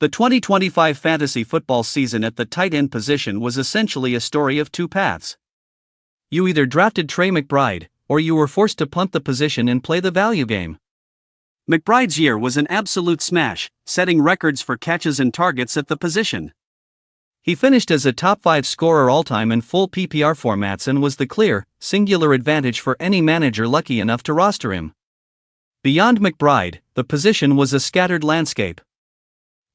The 2025 fantasy football season at the tight end position was essentially a story of two paths. You either drafted Trey McBride, or you were forced to punt the position and play the value game. McBride's year was an absolute smash, setting records for catches and targets at the position. He finished as a top 5 scorer all-time in full PPR formats and was the clear, singular advantage for any manager lucky enough to roster him. Beyond McBride, the position was a scattered landscape.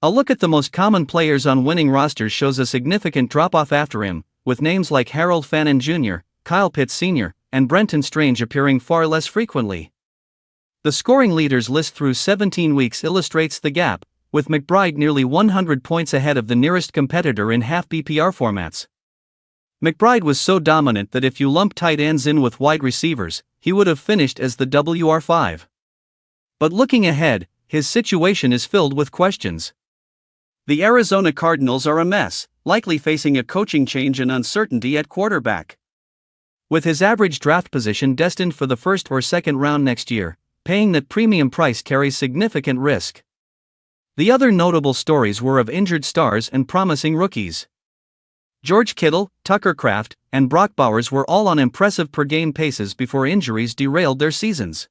A look at the most common players on winning rosters shows a significant drop-off after him, with names like Harold Fannin Jr., Kyle Pitts Sr., and Brenton Strange appearing far less frequently. The scoring leaders list through 17 weeks illustrates the gap, with McBride nearly 100 points ahead of the nearest competitor in half PPR formats. McBride was so dominant that if you lump tight ends in with wide receivers, he would have finished as the WR5. But looking ahead, his situation is filled with questions. The Arizona Cardinals are a mess, likely facing a coaching change and uncertainty at quarterback. With his average draft position destined for the first or second round next year, paying that premium price carries significant risk. The other notable stories were of injured stars and promising rookies. George Kittle, Tucker Kraft, and Brock Bowers were all on impressive per-game paces before injuries derailed their seasons.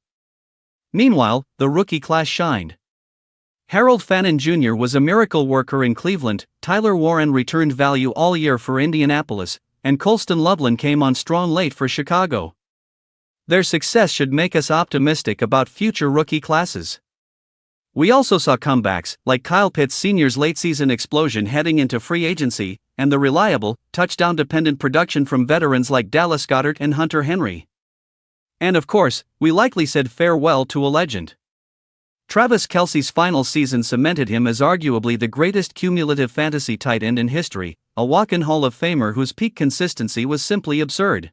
Meanwhile, the rookie class shined. Harold Fannin Jr. was a miracle worker in Cleveland, Tyler Warren returned value all year for Indianapolis, and Colston Loveland came on strong late for Chicago. Their success should make us optimistic about future rookie classes. We also saw comebacks, like Kyle Pitts Sr.'s late-season explosion heading into free agency, and the reliable, touchdown-dependent production from veterans like Dallas Goedert and Hunter Henry. And of course, we likely said farewell to a legend. Travis Kelce's final season cemented him as arguably the greatest cumulative fantasy tight end in history, a walk-in Hall of Famer whose peak consistency was simply absurd.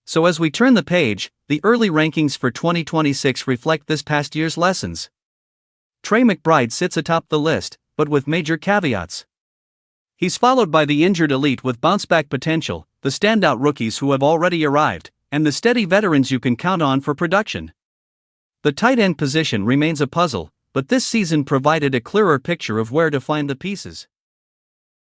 So as we turn the page, the early rankings for 2026 reflect this past year's lessons. Trey McBride sits atop the list, but with major caveats. He's followed by the injured elite with bounce-back potential, the standout rookies who have already arrived, and the steady veterans you can count on for production. The tight end position remains a puzzle, but this season provided a clearer picture of where to find the pieces.